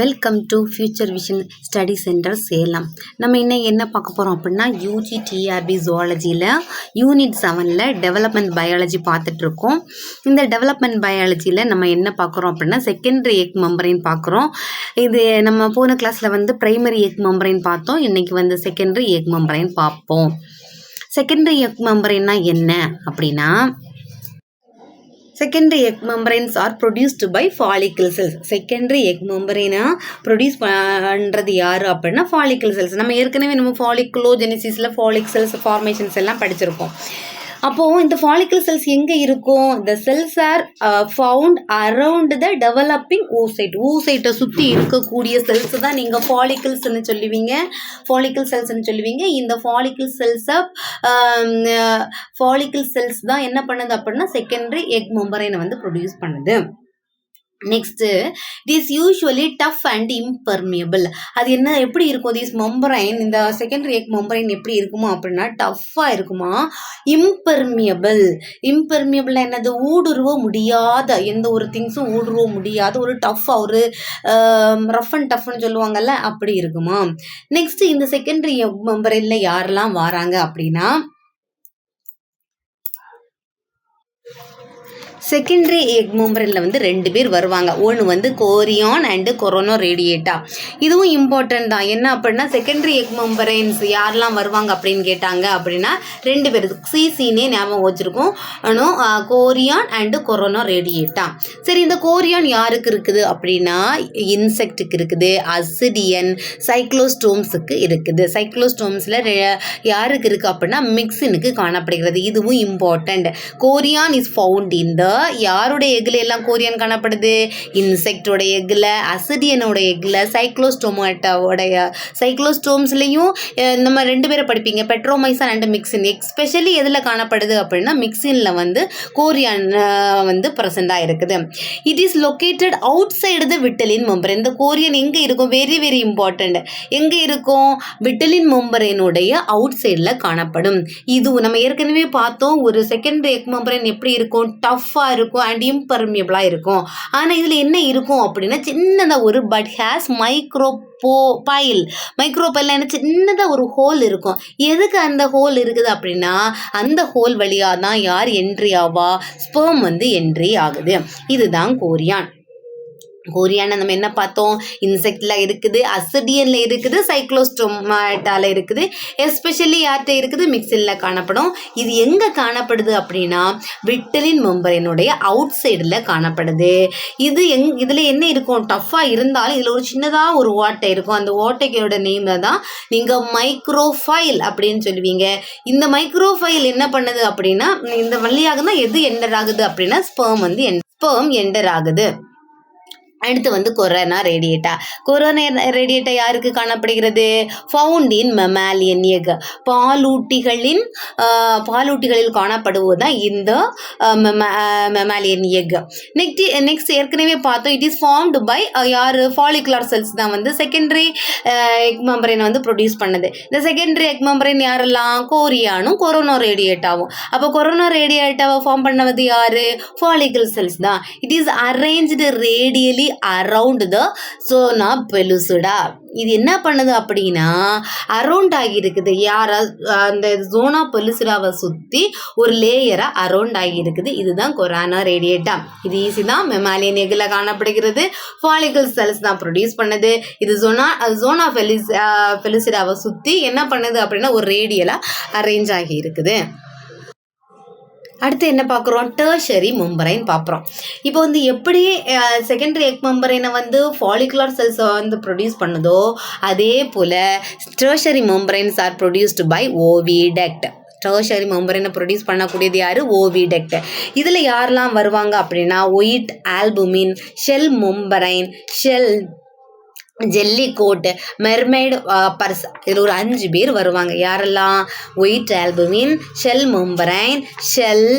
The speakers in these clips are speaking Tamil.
Welcome to Future Vision Study Centre Salem. நம்ம இன்னும் என்ன பார்க்க போகிறோம் அப்படின்னா யூஜி டிஆர்பி ஜுவாலஜியில் யூனிட் 7ல் டெவலப்மெண்ட் பயாலஜி பார்த்துட்ருக்கோம். இந்த டெவலப்மெண்ட் பயாலஜியில் நம்ம என்ன பார்க்குறோம் அப்படின்னா செகண்டரி எக் மெம்பரைன் பார்க்குறோம். இது நம்ம போன கிளாஸில் பிரைமரி எக் மெம்பரைன் பார்த்தோம். இன்றைக்கி செகண்டரி எக் மெம்பரைன் பார்ப்போம். செகண்டரி எக் மெம்பரைன்னா என்ன அப்படின்னா secondary egg membranes are produced by follicle cells. secondary egg membrane produce பண்ணுறது யார் அப்படின்னா follicle cells. நம்ம ஏற்கனவே folliculogenesisல follicle cells formations எல்லாம் படிச்சிருக்கோம். அப்போது இந்த follicle cells எங்கே இருக்கும்? the cells are found around the developing oocyte. oocyte சுற்றி இருக்கக்கூடிய செல்ஸ் தான் நீங்கள் folliclesன்னு சொல்லுவீங்க, follicle cellsன்னு சொல்லுவீங்க. இந்த follicle cells தான் என்ன பண்ணுது அப்படின்னா secondary egg membrane ப்ரொடியூஸ் பண்ணுது. Next it is usually tough and impermeable. அது எப்படி இருக்கும்? திஸ் மெம்பரைன், இந்த செகண்டரி எக் மெம்பரைன் எப்படி இருக்குமா அப்படின்னா டஃப்பாக இருக்குமா, இம்பெர்மியபிள் என்னது? ஊடுருவ முடியாத, எந்த ஒரு திங்ஸும் ஊடுருவ முடியாத ஒரு டஃப்பாக, ஒரு ரஃப் அண்ட் டஃப்னு சொல்லுவாங்கல்ல, அப்படி இருக்குமா. நெக்ஸ்ட் இந்த செகண்டரி எக் மெம்பரைனில் யாரெல்லாம் வராங்க அப்படின்னா செகண்டரி எக் மெம்பரைனில் 2 பேர் வருவாங்க. ஒன்று கோரியான் அண்டு கொரோனா ரேடியேட்டா. இதுவும் இம்பார்ட்டன்ட் தான். என்ன அப்படின்னா செகண்டரி எக் மெம்பரைன்ஸ் யாரெல்லாம் வருவாங்க அப்படின்னு கேட்டாங்க அப்படின்னா 2 பேர் சிசினே ஞாபகம் வச்சுருக்கோம். Chorion and corona radiata. சரி, இந்த கோரியான் யாருக்கு இருக்குது அப்படின்னா இன்செக்டுக்கு இருக்குது, அசிடியன், சைக்ளோஸ்டோம்ஸுக்கு இருக்குது. சைக்ளோஸ்டோம்ஸில் யாருக்கு இருக்குது அப்படின்னா மிக்சினுக்கு காணப்படுகிறது. இதுவும் important. Chorion is found in த யாருடைய எக்கில் எல்லாம் கோரியான் காணப்படுது? இன்செக்டோட எக்கில், அசிடியனோட எக்கில், சைக்ளோஸ்டோம்ஸ்லையும் நம்ம 2 பேரை படிப்பீங்க, பெட்ரோமைசான் அண்ட் மிக்சின். எஸ்பெஷலி எதில் காணப்படுது அப்படின்னா மிக்சினில் கோரியான் ப்ரெசண்டாக இருக்குது. It is located outside the vitelline membrane. இந்த கோரியான் எங்கே இருக்கும்? Very very important. எங்கே இருக்கும்? விட்டலின் மெம்பரைனுடைய அவுட் சைடில் காணப்படும். இது நம்ம ஏற்கனவே பார்த்தோம். ஒரு செகண்டரி எக் மெம்பரைன் எப்படி இருக்கும்? டஃப்பாக இருக்கும் அண்ட் இம்பெர்மியபிளாக இருக்கும். ஆனால் இதில் என்ன இருக்கும் அப்படின்னா சின்னதாக ஒரு பட் ஹேஸ் மைக்ரோபைல் என்ன சின்னதாக ஒரு ஹோல் இருக்கும். எதுக்கு அந்த ஹோல் இருக்குது அப்படின்னா அந்த ஹோல் வழியாக தான் யார் என்ட்ரி ஆவா? ஸ்பெர்ம் என்ட்ரி ஆகுது. இதுதான் கோரியான். கோரியானை நம்ம என்ன பார்த்தோம்? இன்செக்டில் இருக்குது, அசிடியனில் இருக்குது, சைக்ளோஸ்டோமாட்டாவில் இருக்குது, எஸ்பெஷலி யார்கிட்ட இருக்குது? மிக்சினில் காணப்படும். இது எங்கே காணப்படுது அப்படின்னா விட்டலின் மெம்பரைனுடைய அவுட் சைடில் காணப்படுது. இதில் என்ன இருக்கும்? டஃப்பாக இருந்தாலும் இதில் ஒரு சின்னதாக ஒரு ஓட்டை இருக்கும். அந்த ஓட்டைக்கோட நேம் தான் நீங்கள் மைக்ரோஃபைல் அப்படின்னு சொல்லுவீங்க. இந்த மைக்ரோஃபைல் என்ன பண்ணுது அப்படின்னா இந்த வழியாக தான் எது என்டர் ஆகுது அப்படின்னா ஸ்பெர்ம் என்டர் ஆகுது. அடுத்து கொரோனா ரேடியேட்டா. கொரோனா ரேடியேட்டா யாருக்கு காணப்படுகிறது? Found in mammalian egg. பாலூட்டிகளில் காணப்படுவதுதான் இந்த மெமாலியன் எக். நெக்ஸ்ட் ஏற்கனவே பார்த்தோம். இட் இஸ் ஃபார்ம்டு பை யார்? ஃபாலிகுலர் செல்ஸ் தான் செகண்டரி எக் மெம்பரைனை ப்ரொடியூஸ் பண்ணுது. இந்த செகண்டரி எக் மெம்பரைன் யாரெல்லாம்? கோரியானும் கொரோனா ரேடியேட்டாவும். அப்போ கொரோனா ரேடியேட்டாவை ஃபார்ம் பண்ணது யாரு? ஃபாலிகுலர் செல்ஸ் தான். It is arranged radially around the zona pellucida. இது என்ன பண்ணுது அப்படின்னா அரவுண்ட் ஆகி இருக்குது. அந்த சோனா பெலுசிடாவை சுற்றி ஒரு லேயரா அரவுண்ட் ஆகி இருக்குது. இதுதான் கொரோனா ரேடியேட்டா. இது ஈஸி தான். மெமாலியன் எக்கில் காணப்படுகிறது. ஃபாலிகல் செல்ஸ் தான் ப்ரொடியூஸ் பண்ணுது. இது சோனா பெலுசிடாவை சுற்றி என்ன பண்ணுது அப்படின்னா ஒரு ரேடியலா அரேஞ்ச் ஆகி இருக்குது. அடுத்து என்ன பார்க்குறோம்? டெர்ஷரி மெம்பரைன் பார்க்குறோம். இப்போ எப்படி செகண்டரி எக் மெம்பரைனை ஃபாலிகுலர் செல்ஸை ப்ரொடியூஸ் பண்ணுதோ அதே போல் tertiary membranes are produced by oviduct. Tertiary மெம்பரைனை ப்ரொடியூஸ் பண்ணக்கூடியது யார்? ஓவிடக்ட். இதில் யாரெல்லாம் வருவாங்க அப்படின்னா white albumin, shell membrane, jelly coat, mermaid purse. இதில் ஒரு 5 பேர் வருவாங்க. யாரெல்லாம்? White albumin, shell membrane, shell,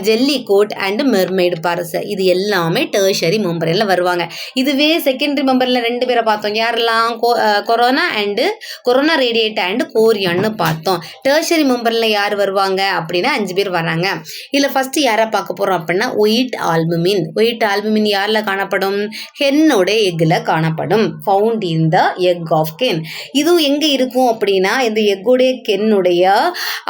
jelly coat and mermaid purse. இது எல்லாமே டெர்ஷரி மெம்பரைனில் வருவாங்க. இதுவே செகண்டரி மெம்பரில் 2 பேரை பார்த்தோம். யாரெல்லாம்? Corona and corona radiata and கோரியான்னு பார்த்தோம். டெர்ஷரி மெம்பரில் யார் வருவாங்க அப்படின்னா 5 பேர் வராங்க. இதில் ஃபஸ்ட்டு யாரை பார்க்க போகிறோம் அப்படின்னா ஒயிட் ஆல்புமின். ஒயிட் ஆல்புமின் யாரில் காணப்படும்? ஹென்னோட எக்கில் காணப்படும். Found in the egg of hen. இதுவும் எங்கே இருக்கும் அப்படின்னா இந்த எக்குடைய கென்னுடைய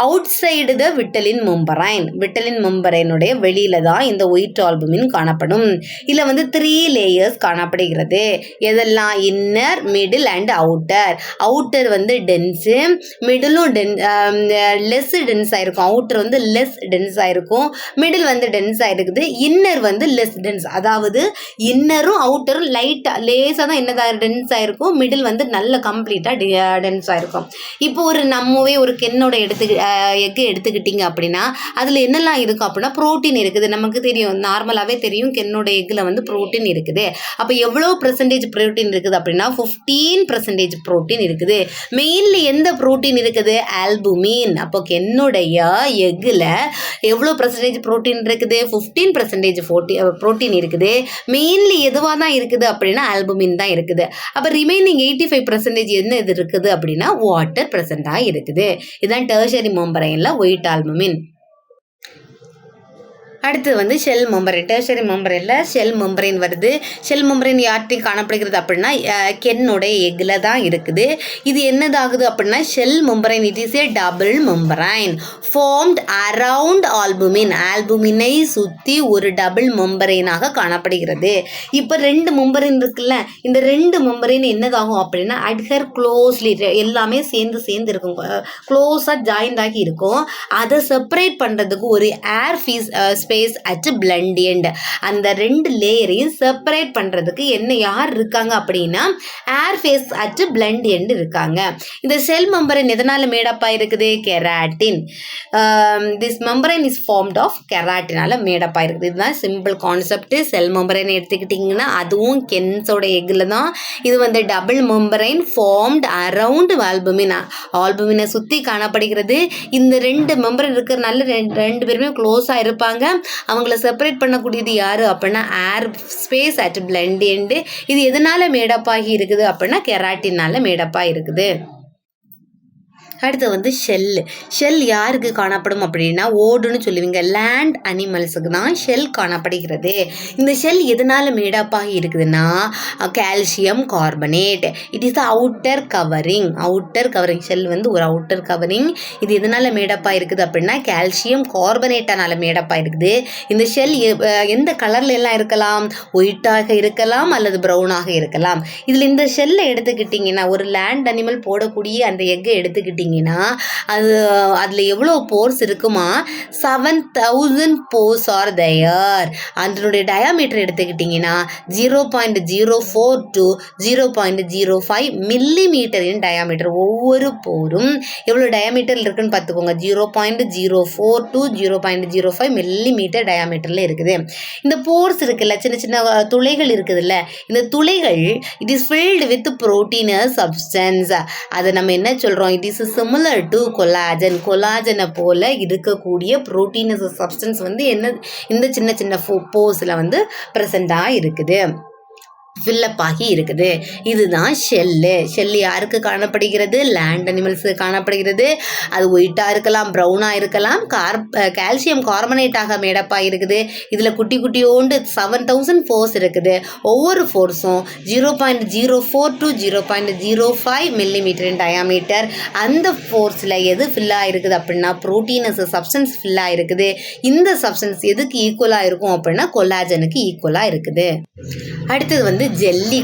outside the vitelline membrane. Vitelline மெம்பரைனுடைய வெளியில தான் இந்த ஒயிட் ஆல்புமின் காணப்படும். இதில் வந்து 3 லேயர்ஸ் காணப்படுகிறது. எதெல்லாம்? Inner, middle and outer. Outer வந்து டென்ஸு, மிடிலும் லெஸ் டென்ஸாக இருக்கும். அவுட்டர் வந்து லெஸ் டென்ஸாக இருக்கும், மிடில் வந்து டென்ஸாக இருக்குது, இன்னர் வந்து லெஸ் டென்ஸ். அதாவது இன்னரும் அவுட்டரும் லைட்டாக லேசாக தான் என்னதாக டென்ஸாக இருக்கும், மிடில் வந்து நல்ல கம்ப்ளீட்டாக டென்ஸாக இருக்கும். இப்போ நம்மவே ஒரு கென்னோட எக்கு எடுத்துக்கிட்டிங்க அப்படின்னா அதில் என்னெல்லாம் இருக்கும் அப்படின்னா ப்ரோட்டீன் இருக்குது. நமக்கு தெரியும், நார்மலாகவே தெரியும் கென்னோட எக்கில் வந்து ப்ரோட்டீன் இருக்குது. அப்போ எவ்வளோ % ப்ரோட்டீன் இருக்குது அப்படின்னா 15% ப்ரோட்டீன் இருக்குது. மெயின்லி எந்த ப்ரோட்டீன் இருக்குது? ஆல்புமின். அப்போ கென்னுடைய எக்கில் எவ்வளோ % ப்ரோட்டீன் இருக்குது? 15% ப்ரோட்டீன் இருக்குது. மெயின்லி எதுவாக தான் இருக்குது அப்படின்னா ஆல்புமின் தான் இருக்குது. அப்போ ரிமைனிங் 85% என்ன இது இருக்குது அப்படின்னா வாட்டர் ப்ரெசண்டாக இருக்குது. இதுதான் டெர்ஷரி மெம்பரைனில் ஒயிட் ஆல்புமின். அடுத்து வந்து ஷெல் மெம்பரைன். டெர்ஷரி மெம்பரைனில் ஷெல் மெம்பரைன் வருது. ஷெல் மெம்பரைன் யார்ட்டையும் காணப்படுகிறது அப்படின்னா கென்னோட எக்கில் தான் இருக்குது. இது என்னதாகுது அப்படின்னா shell membrane. It is a double membrane formed around albumin. ஆல்புமினை சுற்றி ஒரு டபுள் மெம்பரைனாக காணப்படுகிறது. இப்போ 2 மெம்பரைன் இருக்குல்ல, இந்த 2 மெம்பரைன் என்னதாகும் அப்படின்னா அட்ஹர் க்ளோஸ்லி, எல்லாமே சேர்ந்து இருக்கும், க்ளோஸாக ஜாயிண்ட் ஆகி இருக்கும். அதை செப்பரேட் பண்ணுறதுக்கு ஒரு air space at blunt end. அந்த 2 லேயரையும் செப்பரேட் பண்ணுறதுக்கு யார் இருக்காங்க அப்படின்னா air space at blunt end இருக்காங்க. இந்த செல் மெம்பரைன் எதனால் மேடப்பாக இருக்குது? Keratin. This membrane is formed of கெராட்டினால மேடப்பாக இருக்குது. இதுதான் சிம்பிள் கான்செப்ட். செல் மெம்பரைன் எடுத்துக்கிட்டிங்கன்னா அதுவும் கென்ஸோட எக்கில் தான். இது வந்து double membrane formed around albumin. ஆல்புமினை சுற்றி காணப்படுகிறது. இந்த 2 மெம்பரைன் இருக்கிறனால 2 பேருமே க்ளோஸாக இருப்பாங்க. அவங்கள செப்பரேட் பண்ணக்கூடியது யாரு அப்படின்னா air space at blunt end. இது எதனால மேடப்பாகி இருக்குது அப்படின்னா கெராட்டினால மேடப்பாக இருக்குது. அடுத்து வந்து ஷெல் யாருக்கு காணப்படும் அப்படின்னா ஓடுன்னு சொல்லுவீங்க, லேண்ட் அனிமல்ஸுக்கு தான் ஷெல் காணப்படுகிறது. இந்த ஷெல் எதனால மேடப்பாகி இருக்குதுன்னா calcium carbonate. It is the outer covering. Shell வந்து ஒரு அவுட்டர் கவரிங். இது எதனால மேடப்பாக இருக்குது அப்படின்னா கால்சியம் கார்பனேட்டனால மேடப்பாக இருக்குது. இந்த ஷெல் எந்த கலர்ல எல்லாம் இருக்கலாம்? ஒயிட்டாக இருக்கலாம் அல்லது ப்ரௌனாக இருக்கலாம். இதில் இந்த ஷெல்லை எடுத்துக்கிட்டிங்கன்னா ஒரு லேண்ட் அனிமல் போடக்கூடிய அந்த எக்கை எடுத்துக்கிட்டிங்கன்னா அதில் எவ்வளோ போர்ஸ் இருக்குமா? 7000 போர்ஸ் ஆர் தயர். அதனுடைய டயாமீட்டர் எடுத்துக்கிட்டிங்கன்னா 0.04 to 0.05 மில்லிமீட்டரின் டயாமீட்டர். ஒவ்வொரு போரும் எவ்வளோ டயாமீட்டரில் இருக்குன்னு பார்த்துக்கோங்க. 0.04 to 0.05 மில்லிமீட்டர் டயாமீட்டரில் இருக்குது. இந்த போர்ஸ் இருக்குல்ல, சின்ன சின்ன துளைகள் இருக்குதுல்ல, இந்த துளைகள் it is filled with proteinous substance. அதை நம்ம என்ன சொல்கிறோம்? It is similar to collagen. கொலாஜனை போல இருக்கக்கூடிய புரோட்டீனஸ் சப்ஸ்டன்ஸ் வந்து இந்த சின்ன சின்ன போர்ஸில் வந்து ப்ரெசண்டாக இருக்குது, ஃபில்லப் ஆகி இருக்குது. இதுதான் ஷெல்லு யாருக்கு காணப்படுகிறது? லேண்ட் அனிமல்ஸுக்கு காணப்படுகிறது. அது ஒயிட்டாக இருக்கலாம், ப்ரௌனாக இருக்கலாம், கால்சியம் கார்பனேட்டாக மேடப்பாக இருக்குது. இதில் குட்டி குட்டியோண்டு 7000 ஃபோர்ஸ் இருக்குது. ஒவ்வொரு ஃபோர்ஸும் 0.04 to 0.05 மில்லிமீட்டரின் டயாமீட்டர். அந்த ஃபோர்ஸில் எது ஃபில்லாக இருக்குது அப்படின்னா ப்ரோட்டீனஸ் சப்ஸ்டன்ஸ் ஃபில்லாக இருக்குது. இந்த சப்ஸ்டன்ஸ் எதுக்கு ஈக்குவலாக இருக்கும் அப்படின்னா கொலாஜனுக்கு ஈக்குவலாக இருக்குது. அடுத்தது வந்து ஜெல்லி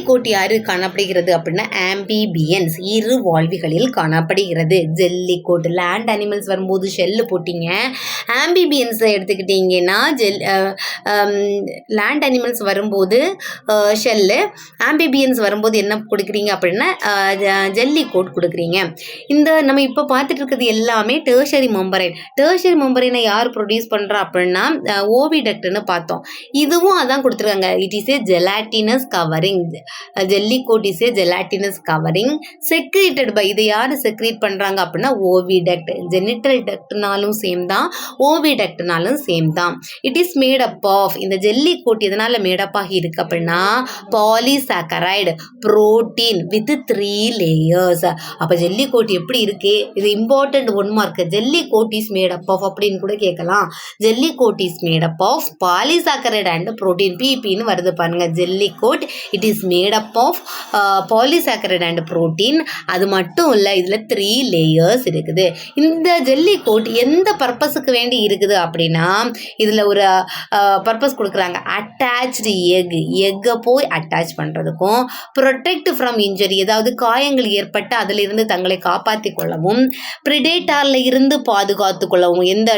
கோட் யாரு காணப்படுகிறது அப்படின்னா ஆம்பிபியன்ஸ், இரு வாழ்விகளில் காணப்படுகிறது. ஜெல்லி கோட் லேண்ட் அனிமல்ஸ் வரும்போது ஷெல்லு போட்டிங்க. ஆம்பிபியன்ஸை எடுத்துக்கிட்டிங்கன்னா லேண்ட் அனிமல்ஸ் வரும்போது ஷெல்லு, ஆம்பிபியன்ஸ் வரும்போது என்ன கொடுக்குறீங்க அப்படின்னா ஜெல்லி கோட் கொடுக்குறீங்க. இந்த நம்ம இப்போ பார்த்துட்டு இருக்கிறது எல்லாமே டெர்ஷரி மெம்பரைனை யார் ப்ரொடியூஸ் பண்ணுறா அப்படின்னா ஓவிடக்ட்னு பார்த்தோம். இதுவும் அதான் கொடுத்துருக்காங்க. It is a gelatinous covering. Jelly coat is a gelatinous covering secreted by, இதை யார் செக்ரீட் பண்ணுறாங்க அப்படின்னா ஓவிடக்ட். ஜெனிட்டல் டக்ட்னாலும் சேம் தான், ஓவிடக்ட்னாலும் சேம் தான். It is made up of, இந்த ஜெல்லி கோட் எதனால் மேடப் ஆகி இருக்கு அப்படின்னா பாலிசாக்கரைடு புரோட்டீன் வித் 3 லேயர்ஸ். அப்போ ஜெல்லி கோட் எப்படி இருக்கு, இது important 1 mark. Jelly coat is made up of அப்படின்னு கூட கேட்கலாம். Jelly coat is made up of polysaccharide and protein, பிபின்னு வருது பாருங்க. Jelly coat it is made up of polysaccharide and protein. அது மட்டும் இல்லை, இதில் 3 லேயர்ஸ் இருக்குது. இந்த ஜெல்லி கோட் எந்த பர்பஸுக்கு வேண்டி இருக்குது அப்படின்னா, இதில் ஒரு பர்பஸ் கொடுக்குறாங்க. அட்டாச்டு எக்கை போய் அட்டாச் பண்ணுறதுக்கும், ப்ரொடெக்ட் ஃப்ரம் இன்ஜுரி, ஏதாவது காயங்கள் ஏற்பட்டு அதிலிருந்து தங்களை காப்பாற்றி கொள்ளவும், பிரிடேட்டாரில் இருந்து பாதுகாத்து கொள்ளவும், எந்த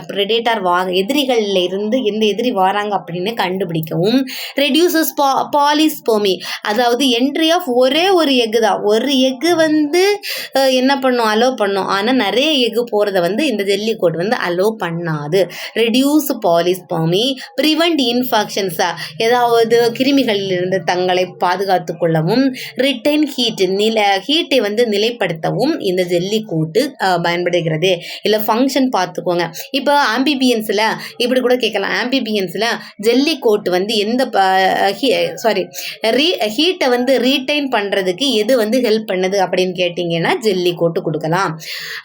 பிரிடேட்டார் எதிரிகளில் இருந்து எந்த எதிரி வராங்க அப்படின்னு கண்டுபிடிக்கவும், ரெடியூசஸ் பாலிஸ்போமி, அதாவது என்ட்ரி ஆஃப் ஒரே ஒரு எக்கு தான். ஒரு எக்கு வந்து என்ன பண்ணும், அலோ பண்ணும். ஆனால் நிறைய எக்கு போகிறத வந்து இந்த ஜெல்லி கோட் வந்து அலோ பண்ணாது. ரெடியூஸ் பாலிஸ்போமி, ப்ரிவெண்ட் இன்ஃபெக்ஷன்ஸ், ஏதாவது கிருமிகளிலிருந்து தங்களை பாதுகாத்து கொள்ளவும், ரிட்டைன் ஹீட்டை வந்து நிலைப்படுத்தவும் இந்த ஜெல்லி கோட்டு பயன்படுகிறது. இல்லை ஃபங்க்ஷன் பார்த்துக்கோங்க. இப்போ ஆம்பிபியன்ஸில் இப்படி கூட கேட்கலாம். ஆம்பிபியன்ஸில் ஜெல்லி கோட் வந்து எந்த ஹீட்டை வந்து ரீட்டைன் பண்ணுறதுக்கு எது வந்து ஹெல்ப் பண்ணுது அப்படின்னு கேட்டிங்கன்னா ஜெல்லி கோட்டு கொடுக்கலாம்.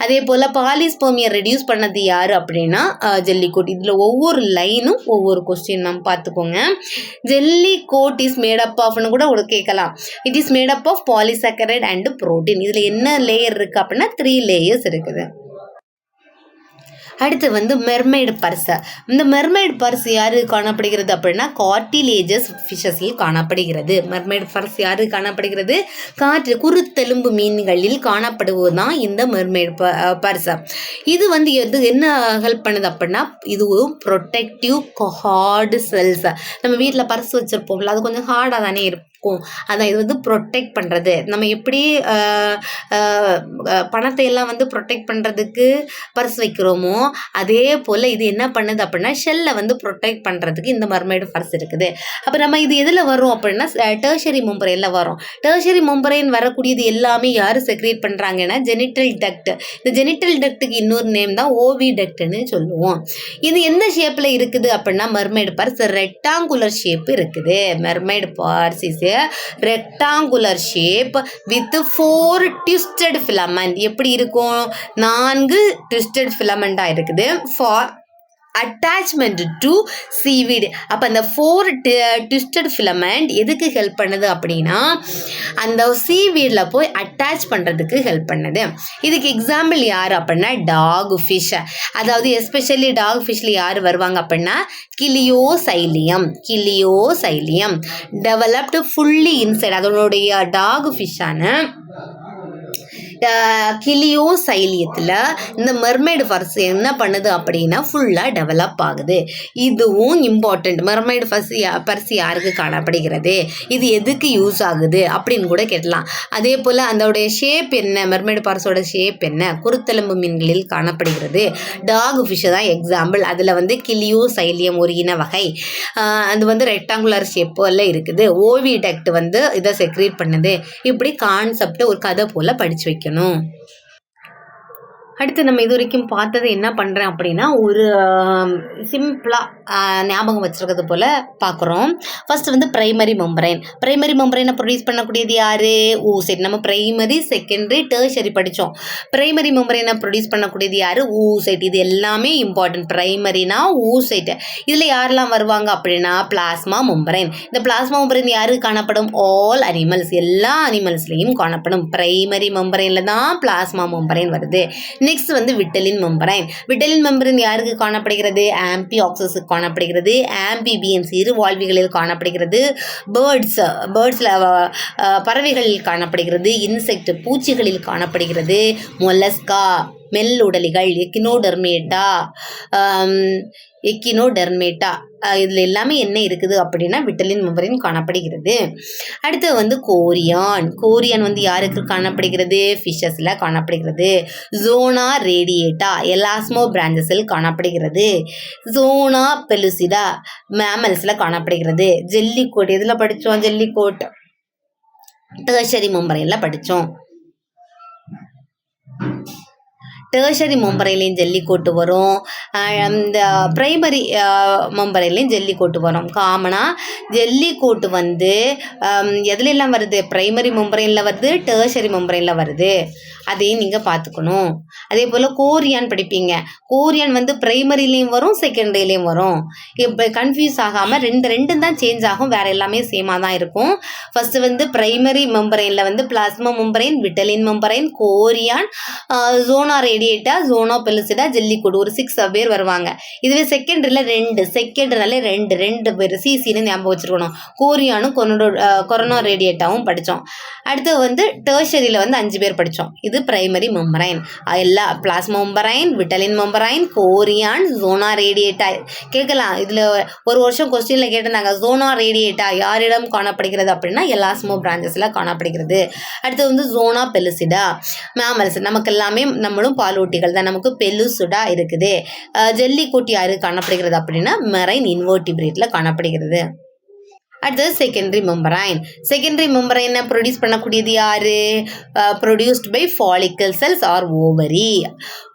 அதே போல் பாலிஸ்போமியை ரெடியூஸ் பண்ணது யார் அப்படின்னா ஜெல்லி கோட். இதில் ஒவ்வொரு லைனும் ஒவ்வொரு கொஸ்டின் நம்ம பார்த்துக்கோங்க. Jelly coat is made up ஆஃப்னு கூட ஒரு கேட்கலாம். It is made up of polysaccharide and protein. இதில் என்ன லேயர் இருக்குது அப்படின்னா 3 லேயர்ஸ் இருக்குது. அடுத்து வந்து மெர்மைடு பர்ஸ். இந்த மெர்மைடு பர்ஸ் யாரு காணப்படுகிறது அப்படின்னா கார்டிலேஜஸ் ஃபிஷஸில் காணப்படுகிறது. மெர்மைடு பர்ஸ் யாரு காணப்படுகிறது, குருத்தெலும்பு மீன்களில் காணப்படுவதுதான் இந்த மெர்மைடு பர்ஸ். இது வந்து என்ன ஹெல்ப் பண்ணுது அப்படின்னா, இதுவும் ப்ரொடெக்டிவ் ஹார்டு செல்ஸ். நம்ம வீட்டில் பர்ஸ் வச்சுருப்போம்ல, அது கொஞ்சம் ஹார்டாக தானே இருக்கும். அதான் இது வந்து ப்ரொடெக்ட் பண்ணுறது. நம்ம எப்படி பணத்தை எல்லாம் வந்து ப்ரொடெக்ட் பண்ணுறதுக்கு பர்ஸ் வைக்கிறோமோ, அதே போல் இது என்ன பண்ணுது அப்படின்னா ஷெல்லை வந்து ப்ரொடெக்ட் பண்ணுறதுக்கு இந்த மெர்மைடு பர்ஸ் இருக்குது. அப்போ நம்ம இது எதில் வரும் அப்படின்னா டெர்ஷரி மெம்பரைனில் வரும். டெர்ஷரி மெம்பரைன் வரக்கூடியது எல்லாமே யார் செக்ரேட் பண்ணுறாங்கன்னா ஜெனிட்டல் டக்ட். இந்த ஜெனிட்டல் டக்ட்டுக்கு இன்னொரு நேம் தான் ஓவிடக்ட்னு சொல்லுவோம். இது எந்த ஷேப்பில் இருக்குது அப்படின்னா மெர்மைடு பர்ஸ் ரெக்டாங்குலர் ஷேப் இருக்குது. Mermaid purse is rectangular shape with 4 twisted filament. எப்படி இருக்கும், 4 ட்விஸ்டட் ஃபிலமெண்டாக இருக்குது. For attachment to seaweed. அப்போ அந்த 4 ட்விஸ்டட் ஃபிலமெண்ட் எதுக்கு ஹெல்ப் பண்ணுது அப்படின்னா அந்த சீவீடில் போய் அட்டாச் பண்ணுறதுக்கு ஹெல்ப் பண்ணுது. இதுக்கு எக்ஸாம்பிள் யார் அப்படின்னா டாக் ஃபிஷ். அதாவது எஸ்பெஷலி டாக் ஃபிஷ்ல யார் வருவாங்க அப்படின்னா கிளியோசைலியம் டெவலப்டு ஃபுல்லி இன்சைட். அதனுடைய டாக் ஃபிஷ்ஷான கிளியோசைலியத்தில் இந்த மெர்மைடு பர்ஸ் என்ன பண்ணுது அப்படின்னா ஃபுல்லாக டெவலப் ஆகுது. இதுவும் இம்பார்ட்டண்ட். மெர்மைடு பர்ஸ் யாருக்கு காணப்படுகிறது, இது எதுக்கு யூஸ் ஆகுது அப்படின்னு கூட கேட்கலாம். அதே போல் அதோடைய ஷேப் என்ன, மெர்மைடு பர்ஸோட ஷேப் என்ன, குருத்தெலும்பு மீன்களில் காணப்படுகிறது. டாக் ஃபிஷ் தான் எக்ஸாம்பிள். அதில் வந்து கிளியோசைலியம் ஒரு இன வகை. அது வந்து ரெக்டாங்குலர் ஷேப்பில் இருக்குது. ஓவிடக்ட் வந்து இதை செக்ரேட் பண்ணுது. இப்படி கான்செப்டை ஒரு கதை போல் படித்து வைக்கணும். அடுத்து நம்ம இது வரைக்கும் பார்த்தது என்ன பண்ணுறேன் அப்படின்னா ஒரு சிம்பிளாக ஞாபகம் வச்சுருக்கிறது போல் பார்க்குறோம். ஃபஸ்ட்டு வந்து ப்ரைமரி மெம்பரைனை ப்ரொடியூஸ் பண்ணக்கூடியது யார், ஊசைட். நம்ம ப்ரைமரி, செகண்டரி, டெர்ஷரி படித்தோம். ப்ரைமரி மெம்பரைனை ப்ரொடியூஸ் பண்ணக்கூடியது யார், ஊசைட். இது எல்லாமே இம்பார்ட்டன்ட். ப்ரைமரினா ஊசைட். இதில் யாரெல்லாம் வருவாங்க அப்படின்னா பிளாஸ்மா மெம்பரைன். இந்த பிளாஸ்மா மெம்பரைன் யாருக்கு காணப்படும், ஆல் அனிமல்ஸ், எல்லா அனிமல்ஸ்லேயும் காணப்படும். ப்ரைமரி மெம்பரைனில் தான் பிளாஸ்மா மெம்பரைன் வருது. நெக்ஸ்ட் வந்து விட்டலின் மெம்பரைன் யாருக்கு காணப்படுகிறது, ஆம்பிஆக்சஸுக்கு காணப்படுகிறது. ஆம்பிபியன்ஸ் இருவாழ்விகளில் காணப்படுகிறது. பேர்ட்ஸில் பறவைகளில் காணப்படுகிறது. இன்செக்ட் பூச்சிகளில் காணப்படுகிறது. மொலஸ்கா மெல்லுடலிகள், எக்கினோடெர்மேட்டா இதில் எல்லாமே என்ன இருக்குது அப்படின்னா விட்டலின் மெம்பரேன் காணப்படுகிறது. அடுத்து வந்து கோரியான். கோரியான் வந்து யாருக்கு காணப்படுகிறது? ஃபிஷஸில் காணப்படுகிறது. ஜோனா ரேடியேட்டா எலாஸ்மோ பிரான்ச்சஸில் காணப்படுகிறது. ஜோனா பெலுசிடா மேமல்ஸில் காணப்படுகிறது. ஜெல்லிகோட் எதில் படித்தோம்? ஜெல்லிகோட் டெர்ஷரி மெம்பரேனில் படித்தோம். டெர்ஷரி மெம்பரேன்லேயும் ஜெல்லிக்கோட்டு வரும், இந்த ப்ரைமரி மெம்பரேன்லேயும் ஜெல்லிக்கோட்டு வரும். காமனாக ஜெல்லிக்கோட்டு வந்து எதுலெல்லாம் வருது? ப்ரைமரி மெம்பரேனில் வருது, டெர்ஷரி மெம்பரேனில் வருது. அதையும் நீங்கள் பார்த்துக்கணும். அதே போல் கோரியான் படிப்பீங்க. கோரியான் வந்து ப்ரைமரிலையும் வரும், செகண்டரிலையும் வரும். இப்போ கன்ஃபியூஸ் ஆகாமல் ரெண்டும் தான் சேஞ்ச் ஆகும், வேறு எல்லாமே சேமாக தான் இருக்கும். ஃபஸ்ட்டு வந்து ப்ரைமரி மெம்பரேனில் வந்து பிளாஸ்மா மெம்பரேன், விட்டலின் மெம்பரேன், கோரியான், ஜோனா ரேடியேட்டா, ஜோனா பெலுசிடா, ஜெல்லிக்கோட் ஒரு 6 பேர் வருவாங்க. இதுவே செகண்டரினாலே ரெண்டு பேர் சிசின்னு ஞாபகம் வச்சுருக்கணும். கோரியானும் கொரோனா ரேடியேட்டாவும் படித்தோம். அடுத்து வந்து டெர்ஷரியில் வந்து 5 பேர் படித்தோம். இது பிரைமரி மெம்பரைன். எல்லா பிளாஸ்மா மெம்பரைன், விட்டலின் மெம்பரைன், கோரியான், ஜோனா ரேடியேட்டா கேட்கலாம். இதில் ஒரு வருஷம் கொஸ்டினில் கேட்டிருந்தாங்க, ஜோனா ரேடியேட்டா யாரிடம் காணப்படுகிறது அப்படின்னா எலாஸ்மோ பிரான்ச்சஸில் காணப்படுகிறது. அடுத்து வந்து ஜோனா பெலுசிடா மேமல்ஸ். நமக்கு எல்லாமே நம்மளும் பாலூட்டிகள் தான், நமக்கு பெலுசிடா இருக்குது. ஜெல்லிக்கோட் யாரு காணப்படுகிறது அப்படின்னா மெரைன் இன்வெர்டிபிரேட்டில் காணப்படுகிறது. அடுத்தது செகண்டரி மெம்பரைன். செகண்டரி மெம்பரைனை ப்ரொடியூஸ் பண்ணக்கூடியது யார்? Produced by follicle cells or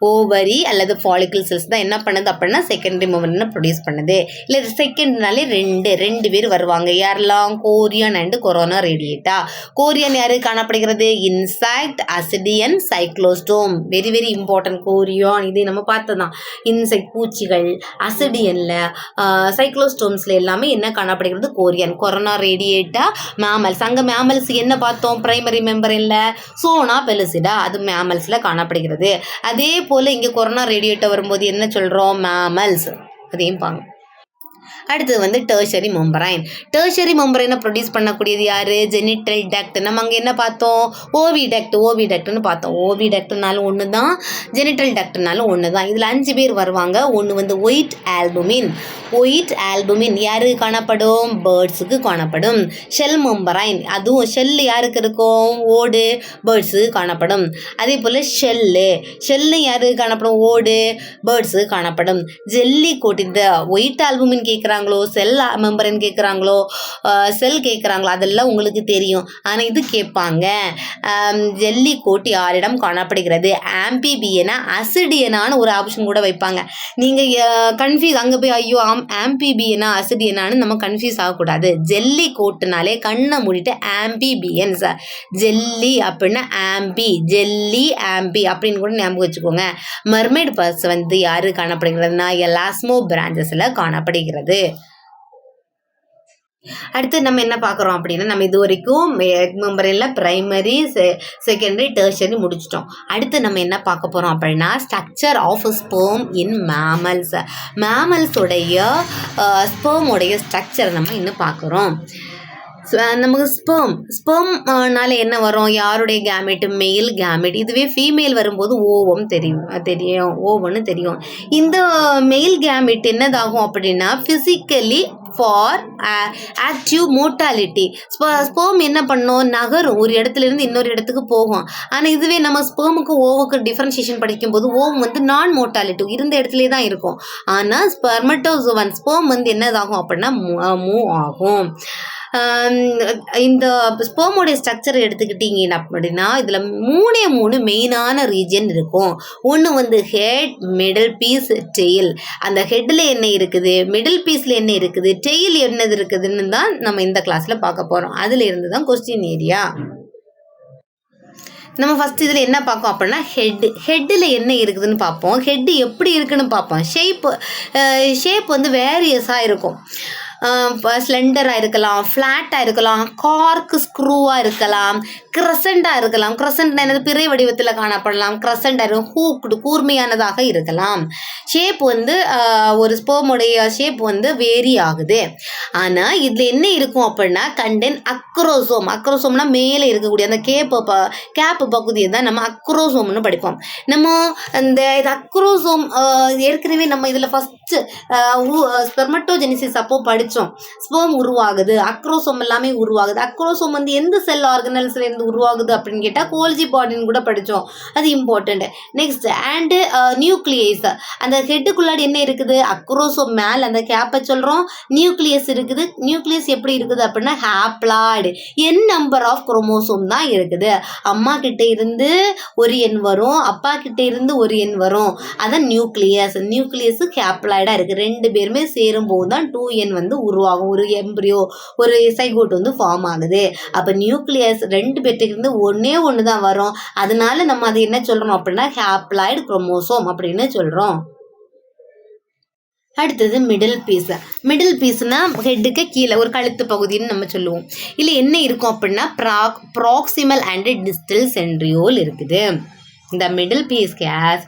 ovary அல்லது ஃபாலிக்கல் செல்ஸ் தான் என்ன பண்ணுது அப்படின்னா செகண்டரி மெம்பரைனை ப்ரொடியூஸ் பண்ணுது. இல்லை செகண்ட்னாலே ரெண்டு பேர் வருவாங்க. யாரெல்லாம்? Chorion and corona radiata. Chorion யாரு காணப்படுகிறது? Insect, ascidian, cyclostome. Very very important chorion. இது நம்ம பார்த்ததான். இன்செக்ட் பூச்சிகள், அசிடியனில், சைக்ளோஸ்டோம்ஸில் எல்லாமே என்ன காணப்படுகிறது? கோரியான். Corona radiata mammals. அங்கே மேமல்ஸ் என்ன பார்த்தோம்? பிரைமரி மெம்பரேனில் சோனா பெலுசிடா, அது மேமல்ஸில் காணப்படுகிறது. அதே போல் இங்கே கொரோனா ரேடியேட்டா வரும்போது என்ன சொல்கிறோம்? மேமல்ஸ். அதையும் பாங்க. அடுத்தது வந்து டெர்ஷரி மெம்பரைன். டெர்ஷரி மெம்பரைனை ப்ரொடியூஸ் பண்ணக்கூடியது யார்? Genital duct. நம்ம அங்கே என்ன பார்த்தோம்? ஓவிடக்ட்னு பார்த்தோம். ஓவிடக்ட்னாலும் ஒன்று தான், ஜெனிட்டல் டக்ட்னாலும் ஒன்று தான். இதில் 5 பேர் வருவாங்க. ஒன்று வந்து ஒயிட் ஆல்புமின் யாரு காணப்படும்? பேர்ட்ஸுக்கு காணப்படும். ஷெல் மெம்பரைன், அதுவும் ஷெல் யாருக்கு இருக்கும்? ஓடு, பேர்ட்ஸுக்கு காணப்படும். அதே போல் ஷெல்லு யாரு காணப்படும்? ஓடு, பேர்ட்ஸுக்கு காணப்படும். ஜெல்லிக்கோட், இந்த ஒயிட் ஆல்புமின் கேட்குறாங்களோ, செல் மெம்பரைன் கேட்குறாங்களோ, செல் கேட்குறாங்களோ, அதெல்லாம் உங்களுக்கு தெரியும். ஆனால் இது கேட்பாங்க. ஜெல்லிக்கோட் யாரிடம் காணப்படுகிறது? ஆம்பிபியனா, அசிடியனான ஒரு ஆப்ஷன் கூட வைப்பாங்க. நீங்கள் கன்ஃபியூஸ் அங்கே போய் ஐயோ ஆம்பிபியனா அசிடியனான்னு நம்ம கன்ஃபியூஸ் ஆகக்கூடாது. ஜெல்லிக்கோட்டுனாலே கண்ணை மூடிட்டு ஆம்பிபியன்ஸ், ஜெல்லி அப்படின்னா ஜெல்லி ஆம்பி அப்படின்னு கூட ஞாபகம் வச்சுக்கோங்க. மர்மைட் பர்ஸ் வந்து யாரு காணப்படுகிறதுனா எலாஸ்மோ பிரான்ச்சஸில் காணப்படுகிறது. அடுத்து நம்ம என்ன பார்க்குறோம் அப்படின்னா, நம்ம இது வரைக்கும் மெம்பரேனில் ப்ரைமரி, செகண்டரி, டெர்ஷரி முடிச்சிட்டோம். அடுத்து நம்ம என்ன பார்க்க போகிறோம் அப்படின்னா structure of sperm in mammals. மேமல்ஸோடைய ஸ்பெர்மோடைய ஸ்ட்ரக்சரை நம்ம இன்னும் பார்க்குறோம். நமக்கு ஸ்பெர்ம்னால என்ன வரும்? யாருடைய கேமெட்? Male gamete. இதுவே ஃபீமேல் வரும்போது ஓவம்னு தெரியும். இந்த மெயில் கேமெட் என்னதாகும் அப்படின்னா physically for active motility. Sperm என்ன பண்ணும்? நகரும், ஒரு இடத்துலேருந்து இன்னொரு இடத்துக்கு போகும். ஆனால் இதுவே நம்ம ஸ்பெர்முக்கு ஓவுக்கு டிஃப்ரென்ஷியேஷன் படிக்கும்போது ஓவம் வந்து நான் மோட்டாலிட்டி, இருந்த இடத்துலே தான் இருக்கும். ஆனால் ஸ்பெர்ம் வந்து என்னதாகும் அப்படின்னா மூவ் ஆகும். இந்த ஸ்பெர்மோடைய ஸ்ட்ரக்சர் எடுத்துக்கிட்டிங்கன்னா அப்படின்னா இதில் 3 மெயினான ரீஜன் இருக்கும். ஒன்று வந்து ஹெட், மிடில் பீஸ், டெயில். அந்த ஹெட்டில் என்ன இருக்குது, மிடில் பீஸில் என்ன இருக்குது, டெயில் என்னது இருக்குதுன்னு தான் நம்ம இந்த கிளாஸில் பார்க்க போகிறோம். அதில் இருந்து தான் கொஸ்டின் ஏரியா. நம்ம ஃபஸ்ட் இதில் என்ன பார்ப்போம் அப்படின்னா ஹெட்டில் என்ன இருக்குதுன்னு பார்ப்போம். ஹெட்டு எப்படி இருக்குன்னு பார்ப்போம். ஷேப் வந்து வேரியஸாக இருக்கும். ஸ்லெண்டராக இருக்கலாம், ஃப்ளாட்டாக இருக்கலாம், கார்க்கு ஸ்க்ரூவாக இருக்கலாம், கிரசண்டாக இருக்கலாம். கிரசண்ட்னா என்னது, பிறை வடிவத்தில் காணப்படலாம். கிரசண்டாக இருக்கும், ஹூக்டு கூர்மையானதாக இருக்கலாம். ஷேப் வந்து ஒரு ஸ்பெர்முடைய ஷேப் வந்து வேரி ஆகுது. ஆனால் இதில் என்ன இருக்கும் அப்படின்னா கண்டென் அக்ரோசோம். அக்ரோசோம்னா மேலே இருக்கக்கூடிய அந்த கேப்பு பகுதியை தான் நம்ம அக்ரோசோம்னு படிப்போம். நம்ம இந்த இது அக்ரோசோம் ஏற்கனவே நம்ம இதில் ஃபஸ்ட்டு ஸ்பெர்மட்டோஜெனிசிஸ் அப்போ படித்தோம். ஸ்பெர்ம் உருவாகுது, அக்ரோசோம் எல்லாமே உருவாகுது. அக்ரோசோம் வந்து எந்த செல் ஆர்கனல்ஸ்லேருந்து உருவாகுது அப்படின்னு கேட்டால் கோல்ஜி பாடின்னு கூட படித்தோம். அது இம்பார்ட்டண்ட். Next and nucleus. அந்த ஹெட்டுக்குள்ளாடி என்ன இருக்குது, அக்ரோசோம் மேலே அந்த கேப்பை சொல்கிறோம், நியூக்ளியஸ் இருக்குது. நியூக்ளியஸ் எப்படி இருக்குது அப்படின்னா haploid, n number of chromosome தான் இருக்குது. அம்மா கிட்ட இருந்து ஒரு எண் வரும், அப்பா கிட்ட இருந்து ஒரு எண் வரும். அதான் நியூக்ளியஸ். நியூக்ளியஸ் ஹாப்ளாய்டாக இருக்குது. ரெண்டு பேருமே சேரும்போது தான் 2n வந்து உருவாகும். ஒரு எம்ப்ரியோ, ஒரு சைகோட் வந்து ஃபார்ம் ஆகுது. அப்போ நியூக்ளியஸ் ரெண்டு பேர்த்துக்கு இருந்து ஒன்று தான் வரும். அதனால நம்ம அதை என்ன சொல்கிறோம் அப்படின்னா ஹாப்ளாய்டு குரோமோசோம் அப்படின்னு சொல்கிறோம். அடுத்தது மிடில் பீஸ். மிடில் பீஸ்னா ஹெட்டுக்கு கீழே ஒரு கழுத்து பகுதின்னு நம்ம சொல்லுவோம். இல்லை என்ன இருக்கும் அப்படின்னா ப்ராக்சிமல் அண்ட் டிஸ்டல் சென்ட்ரியோல் இருக்குது. இந்த middle piece has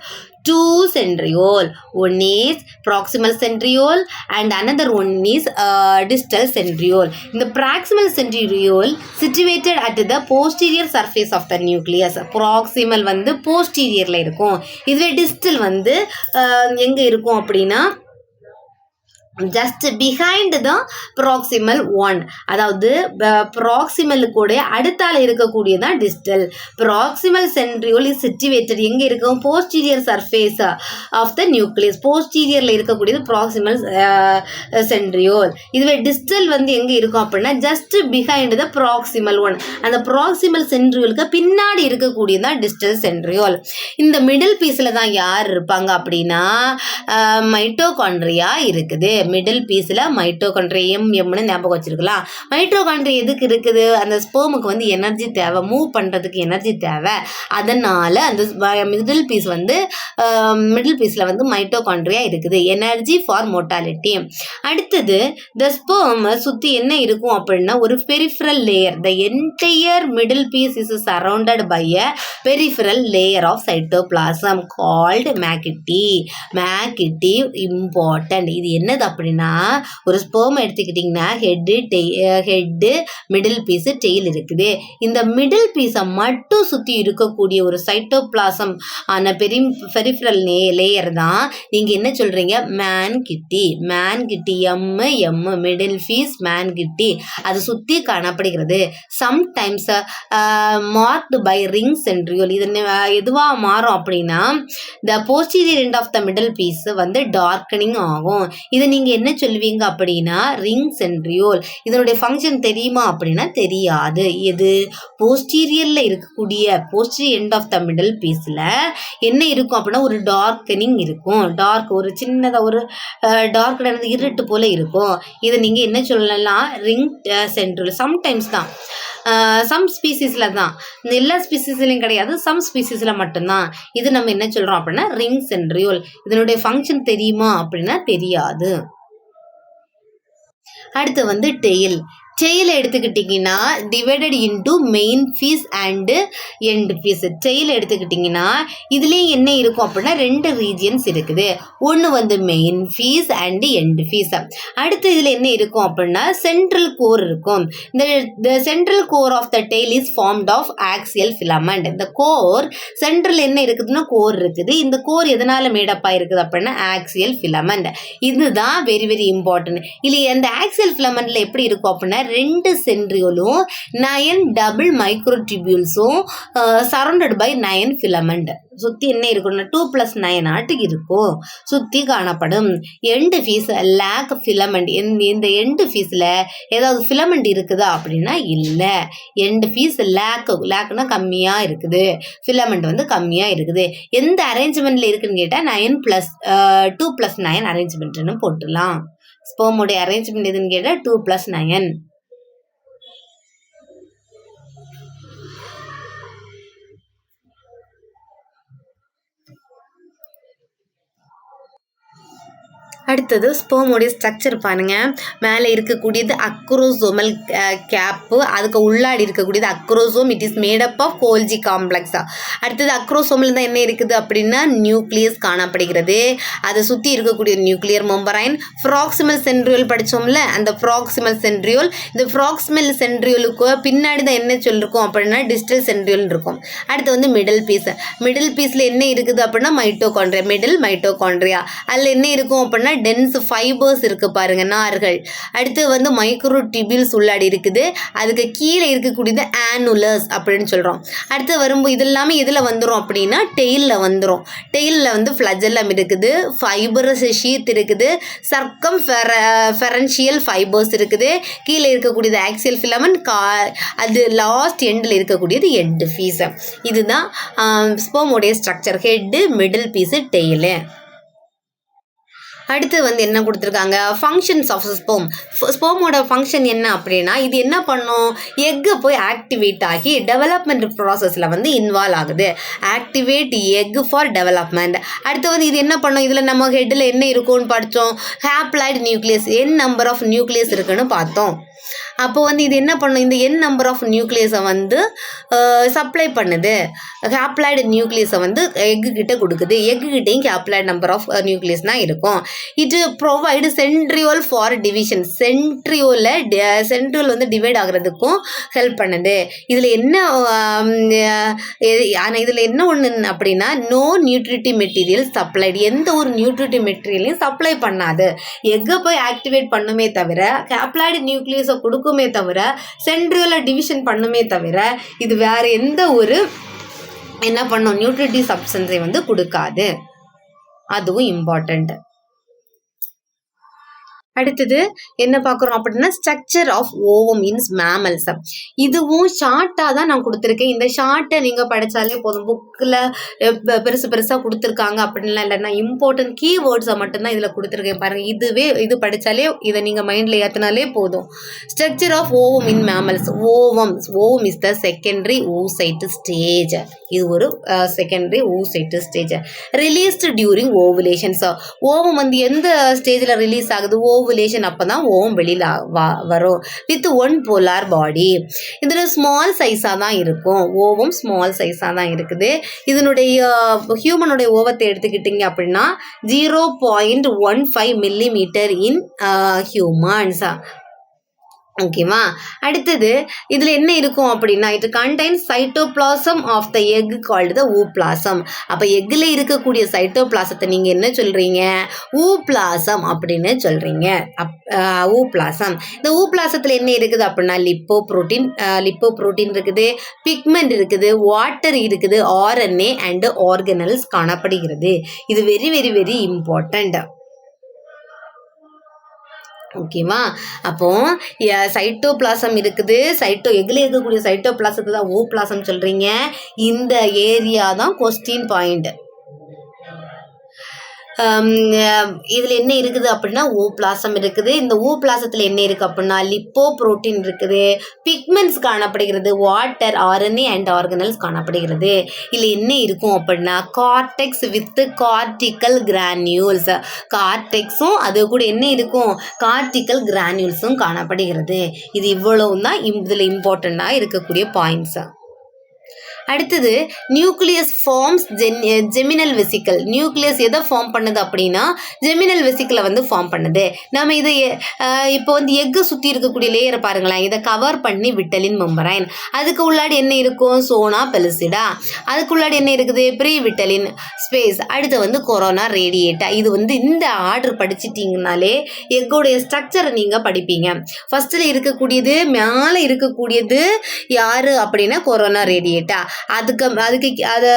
two centriole. One is proximal centriole and another one is distal centriole. The proximal centriole situated at the posterior surface of the nucleus. Proximal வந்து posteriorல இருக்கும். இதுவே distal வந்து எங்க இருக்கும் அப்படின்னா just behind the proximal one. அதாவது ப்ராக்சிமலுக்கூட அடுத்தால இருக்கக்கூடியதான் distal. Proximal centriole is situated எங்கே இருக்கும், posterior surface of the nucleus. போஸ்டீரியரில் இருக்கக்கூடியது ப்ராக்சிமல் சென்ட்ரியோல். இதுவே டிஸ்டல் வந்து எங்கே இருக்கும் அப்படின்னா just behind the proximal one. அந்த ப்ராக்சிமல் சென்ட்ரியோலுக்கு பின்னாடி இருக்கக்கூடியதான் டிஸ்டல் சென்ட்ரியோல். இந்த மிடில் பீஸில் தான் யார் இருப்பாங்க அப்படின்னா மைட்டோகாண்ட்ரியா இருக்குது. மிடில் பீஸில் மைட்டோகாண்ட்ரியா எம்னு ஞாபகம் வச்சிருக்கலாம். மைட்டோகாண்ட்ரியா எதுக்கு இருக்குது, அந்த ஸ்பெர்முக்கு வந்து எனர்ஜி தேவை, மூவ் பண்ணுறதுக்கு எனர்ஜி தேவை. அதனால் அந்த மிடில் பீஸில் வந்து மைட்டோகாண்ட்ரியா இருக்குது, எனர்ஜி ஃபார் மோட்டாலிட்டி. அடுத்தது த ஸ்பெர்ம் சுற்றி என்ன இருக்கும் அப்படின்னா ஒரு peripheral layer. The entire middle piece is surrounded by a peripheral layer of cytoplasm called manchette. Manchette important. இது என்னது அப்படின்னா ஒரு ஸ்பெர்ம் எடுத்துக்கிட்டிங்கன்னா ஹெட்டு மிடில் பீஸு டெயில் இருக்குது. இந்த மிடில் பீஸை மட்டும் சுற்றி இருக்கக்கூடிய ஒரு சைட்டோபிளாசம் ஆன பெரிஃபரல் லேயர் தான் நீங்கள் என்ன சொல்கிறீங்க மேன்கிட்டி. மேன்கிட்டி எம் மிடில் பீஸ் மேன்கிட்டி அது சுற்றி காணப்படுகிறது. Sometimes marked by ring centriole. இது எதுவாக மாறும் அப்படின்னா the posterior end of the middle piece வந்து டார்க்கனிங் ஆகும். இதை நீங்கள் என்ன சொல்லுவீங்க அப்படின்னா ரிங் சென்ட்ரியோல். இதனுடைய ஃபங்க்ஷன் தெரியுமா அப்படின்னா தெரியாது. இது போஸ்டீரியரில் இருக்கக்கூடிய posterior end of the middle பீஸில் என்ன இருக்கும் அப்படின்னா ஒரு டார்க்கனிங் இருக்கும். ஒரு சின்னதாக ஒரு டார்க் இருட்டு போல் இருக்கும். இதை நீங்கள் என்ன சொல்லலாம் ரிங் சென்ட்ரியோல். சம்டைம்ஸ் தான், சம் ஸ்பீசிஸில் தான், எல்லா ஸ்பீசிஸ்லையும் கிடையாது, சம் ஸ்பீசிஸில் மட்டும்தான். இது நம்ம என்ன சொல்கிறோம் அப்படின்னா ரிங் சென்ட்ரியோல். இதனுடைய ஃபங்க்ஷன் தெரியுமா அப்படின்னா தெரியாது. அடுத்து வந்து டெயில். டெயில் எடுத்துக்கிட்டிங்கன்னா divided into main piece and end fees. Tail எடுத்துக்கிட்டிங்கன்னா இதுலேயும் என்ன இருக்கும் அப்படின்னா ரெண்டு ரீஜியன்ஸ் இருக்குது. ஒன்று வந்து main piece and end piece. அடுத்து இதில் என்ன இருக்கும் அப்படின்னா சென்ட்ரல் கோர் இருக்கும். இந்த central core of the tail is formed of axial filament. இந்த கோர் சென்ட்ரல் என்ன இருக்குதுன்னா கோர் இருக்குது. இந்த கோர் எதனால் மேடப்பாக இருக்குது அப்படின்னா ஆக்சியல் ஃபிலமெண்ட். இதுதான் வெரி வெரி இம்பார்ட்டன்ட். இல்லை இந்த ஆக்சியல் ஃபிலமெண்ட்டில் எப்படி இருக்கும் அப்படின்னா ரெண்டு சென்ட்ரியோலும் 9 டபுள் மைக்ரோடிபியூல்ஸும் சரௌண்டட் பை 9 ஃபிலமெண்ட். சுற்றி என்ன இருக்குன்னா 2+9 ஆட்டுக்கு இருக்கும், சுற்றி காணப்படும். End piece lack filament. இந்த எண்டு ஃபீஸில் ஏதாவது ஃபிலமெண்ட் இருக்குதா அப்படின்னா இல்லை. எண்டு ஃபீஸ் லேக்னா கம்மியாக இருக்குது, ஃபிலமெண்ட் வந்து கம்மியாக இருக்குது. எந்த அரேஞ்ச்மெண்ட்டில் இருக்குன்னு கேட்டால் 2+9 அரேஞ்ச்மெண்ட்னு போட்டுடலாம். ஸ்பெர்முடைய அரேஞ்ச்மெண்ட் எதுன்னு கேட்டால் 2+9. அடுத்தது ஸ்பெர்மோடைய ஸ்ட்ரக்சர் பாருங்க. மேலே இருக்கக்கூடியது அக்ரோசோமல் கேப்பு, அதுக்கு உள்ளாடி இருக்கக்கூடியது acrosome. It is made up of Golgi காம்ப்ளெக்ஸா. அடுத்தது அக்ரோசோமில் தான் என்ன இருக்குது அப்படின்னா நியூக்ளியஸ் காணப்படுகிறது. அதை சுற்றி இருக்கக்கூடிய நியூக்ளியர் மெம்பரைன். ப்ராக்சிமல் சென்ட்ரியோல் படித்தோம்ல, அந்த ப்ராக்சிமல் சென்ட்ரியோல். இந்த ப்ராக்சிமல் சென்ட்ரியோலுக்கு பின்னாடி தான் என்ன சொல்லிருக்கோம் அப்படின்னா டிஸ்டல் சென்ட்ரியோல் இருக்கும். அடுத்து வந்து மிடில் பீஸ். மிடில் பீஸில் என்ன இருக்குது அப்படின்னா மைட்டோகாண்ட்ரியா, மிடில் மைட்டோகாண்ட்ரியா. அதில் என்ன இருக்கும் அப்படின்னா டென்ஸ் ஃபைபர்ஸ் இருக்கு பாருங்க, நார்கள். அடுத்து வந்து மைக்ரோ டிபியூல்ஸ் உள்ளாடி இருக்குது. அதுக்கு கீழே இருக்கக்கூடியது ஆனுலஸ் அப்படின்னு சொல்கிறோம். அடுத்து வரும்போது இதெல்லாமே இதில் வந்துடும் அப்படின்னா டெயிலில் வந்துடும். டெயிலில் வந்து ஃப்ளஜெல்லம் இருக்குது, ஃபைபரஸ் ஷீத் இருக்குது, சர்க்கம் ஃபெரன்ஷியல் ஃபைபர்ஸ் இருக்குது. கீழே இருக்கக்கூடியது ஆக்சியல் ஃபிலமெண்ட், அது லாஸ்ட் எண்டில் இருக்கக்கூடியது ஹெட் பீஸ். இதுதான் ஸ்பெர்மோடைய structure. Head, middle piece, tail. அடுத்து வந்து என்ன கொடுத்துருக்காங்க, ஃபங்க்ஷன்ஸ் ஆஃப் ஸ்பெர்ம். ஸ்பெர்மோட ஃபங்க்ஷன் என்ன அப்படின்னா இது என்ன பண்ணும், எக்கு போய் ஆக்டிவேட் ஆகி டெவலப்மெண்ட் ப்ராசஸில் வந்து இன்வால்வ் ஆகுது. Activate egg for development. அடுத்து வந்து இது என்ன பண்ணும், இதில் நம்ம ஹெட்டில் என்ன இருக்கும்னு படித்தோம், haploid nucleus, n number of nucleus இருக்குன்னு பார்த்தோம். அப்போ வந்து இது என்ன பண்ணும், இந்த என் நம்பர் ஆஃப் நியூக்ளியஸை வந்து சப்ளை பண்ணுது. ஹேப்ளாய்டு நியூக்ளியஸை வந்து எக்கு கிட்ட கொடுக்குது. எக்கு கிட்டையும் ஹேப்ளாய்டு நம்பர் ஆஃப் நியூக்ளியஸ் தான் இருக்கும். இது provide centriole for division. Centriole வந்து டிவைட் ஆகிறதுக்கும் ஹெல்ப் பண்ணுது. இதில் என்ன ஆனால் இதில் என்ன ஒன்று அப்படின்னா நோ நியூட்ரிட்டிவ் மெட்டீரியல் சப்ளைடு. எந்த ஒரு நியூட்ரிட்டிவ் மெட்டீரியலையும் சப்ளை பண்ணாது. எக்கை போய் ஆக்டிவேட் பண்ணுமே தவிர, ஹேப்ளாய்டு நியூக்ளியஸை கொடுக்குமே தவிர, சென்ட்ரியோல டிவிஷன் பண்ணுமே தவிர, இது வேற எந்த ஒரு என்ன பண்ணும் நியூட்ரிட்டிவ் சப்ஸ்டன்ஸை வந்து கொடுக்காது. அதுவும் இம்பார்ட்டண்ட். அடுத்தது என்ன பார்க்குறோம் அப்படின்னா ஸ்ட்ரக்சர் ஆஃப் ஓவம் இன்ஸ் மேமல்ஸ். இதுவும் ஷார்ட்டாக தான் நான் கொடுத்துருக்கேன். இந்த ஷார்ட்டை நீங்கள் படித்தாலே போதும். புக்கில் பெருசு பெருசாக கொடுத்துருக்காங்க அப்படின்லாம் இல்லை. நான் இம்பார்ட்டன்ட் கீவேர்ட்ஸை மட்டும்தான் இதில் கொடுத்துருக்கேன் பாருங்கள். இது படித்தாலே இதை நீங்கள் மைண்டில் ஏற்றினாலே போதும். Structure of ovum in mammals. Ovum is the secondary oocyte stage. இது ஒரு secondary oocyte stage. Released during ovulations. Ovum வந்து எந்த ஸ்டேஜில் ரிலீஸ் ஆகுது, ஓவுலேஷன். அப்போ தான் ஓவம் வெளியில் வரும். வித் ஒன் போலார் பாடி. இதில் ஸ்மால் சைஸாக தான் இருக்கும். ஓவம் ஸ்மால் சைஸாக தான் இருக்குது. இதனுடைய ஹியூமனுடைய ஓவத்தை எடுத்துக்கிட்டிங்க அப்படின்னா 0.15 மில்லிமீட்டர் இன் ஹியூமன்ஸ். ஓகேவா. அடுத்தது இதில் என்ன இருக்கும் அப்படின்னா it contains cytoplasm of the egg called the ooplasm. அப்போ எக்கில் இருக்கக்கூடிய சைட்டோபிளாசத்தை நீங்கள் என்ன சொல்கிறீங்க, ஊப்ளாசம் அப்படின்னு சொல்கிறீங்க. ஊப்ளாசம். இந்த ஊப்ளாசத்தில் என்ன இருக்குது அப்படின்னா லிப்போ புரோட்டீன் இருக்குது, பிக்மெண்ட் இருக்குது, வாட்டர் இருக்குது, RNA அண்ட் ஆர்கனல்ஸ் காணப்படுகிறது. இது வெரி வெரி வெரி இம்பார்ட்டண்ட். ஓகேவா. அப்போ சைட்டோபிளாசம் இருக்குது. எக்கில் இருக்கக்கூடிய சைட்டோபிளாசத்தை தான் ஊப்ளாசம் சொல்கிறீங்க. இந்த ஏரியா தான் கொஸ்டின் பாயிண்ட். இதில் என்ன இருக்குது அப்படின்னா ஊப்ளாசம் இருக்குது. இந்த ஊப்ளாசத்தில் என்ன இருக்குது அப்படின்னா லிப்போ புரோட்டீன் இருக்குது, பிக்மெண்ட்ஸ் காணப்படுகிறது, வாட்டர், RNA அண்ட் ஆர்கனல்ஸ் காணப்படுகிறது. இதில் என்ன இருக்கும் அப்படின்னா கார்டெக்ஸ் வித் கார்டிக்கல் கிரானியூல்ஸ். கார்டெக்ஸும் அது கூட என்ன இருக்கும், கார்டிக்கல் கிரானியூல்ஸும் காணப்படுகிறது. இது இவ்வளவு தான் இதில் இம்பார்ட்டண்ட்டாக இருக்கக்கூடிய பாயிண்ட்ஸ். அடுத்தது nucleus forms germinal vesicle. Nucleus எதை ஃபார்ம் பண்ணுது அப்படின்னா ஜெமினல் வெசிக்கலை வந்து ஃபார்ம் பண்ணுது. நம்ம இதை இப்போ வந்து எக்கு சுற்றி இருக்கக்கூடிய லேயரை பாருங்களேன். இதை கவர் பண்ணி விட்டலின் மெம்பரைன். அதுக்கு உள்ளாடி என்ன இருக்கும், சோனா பெலுசிடா. அதுக்குள்ளாடி என்ன இருக்குது, ப்ரீ விட்டலின் ஸ்பேஸ். அடுத்து வந்து கொரோனா ரேடியேட்டா. இது வந்து இந்த ஆர்டர் படிச்சிட்டிங்கனாலே எக்கோடைய ஸ்ட்ரக்சரை நீங்கள் படிப்பீங்க. ஃபர்ஸ்ட்டில் இருக்கக்கூடியது மேலே இருக்கக்கூடியது யார் அப்படின்னா கொரோனா ரேடியேட்டா. அதுக்கு அதை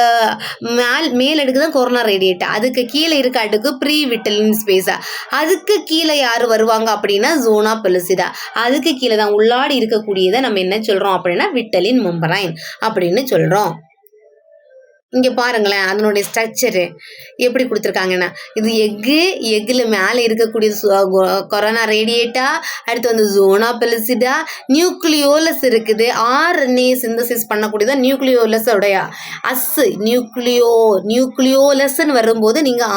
மேல் அடுக்கு தான் கொரோனா ரேடியேட்டா. அதுக்கு கீழே இருக்க அடுக்கு ப்ரீ விட்டலின் ஸ்பேஸா. அதுக்கு கீழே யார் வருவாங்க அப்படின்னா ஜோனா பெலுசிடா. அதுக்கு கீழே தான் உள்ளாடி இருக்கக்கூடியதை நம்ம என்ன சொல்கிறோம் அப்படின்னா விட்டலின் மெம்பரைன் அப்படின்னு சொல்கிறோம். இங்கே பாருங்களேன் அதனுடைய ஸ்ட்ரக்சரு எப்படி கொடுத்துருக்காங்கன்னா, இது எக்கில் மேலே இருக்கக்கூடிய கொரோனா ரேடியேட்டா, அடுத்து வந்து ஜோனா பெலிசிடா, நியூக்ளியோலஸ் இருக்குது. ஆர்என்ஏ சிந்தசிஸ் பண்ணக்கூடியதான் நியூக்ளியோலஸ் உடைய நியூக்ளியோலஸ்ன்னு வரும்போது நீங்கள்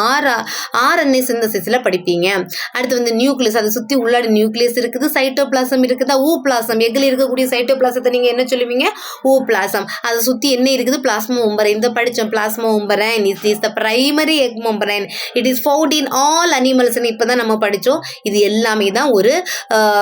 ஆர்என்ஏ சிந்தசிஸில் படிப்பீங்க. அடுத்து வந்து நியூக்ளியஸ், அதை சுற்றி உள்ளாடி நியூக்ளியஸ் இருக்குது, சைட்டோபிளாசம் இருக்குதா, ஊப்ளாசம். எக்கில் இருக்கக்கூடிய சைட்டோபிளாசத்தை நீங்கள் என்ன சொல்லுவீங்க? ஊப்ளாசம். அதை சுற்றி என்ன இருக்குது? Plasma membrane. இந்த படித்தோம் plasma membrane is the primary egg membrane. It is found in all அனிமல்ஸ்ன்னு இப்போ தான் நம்ம படித்தோம். இது எல்லாமே தான் ஒரு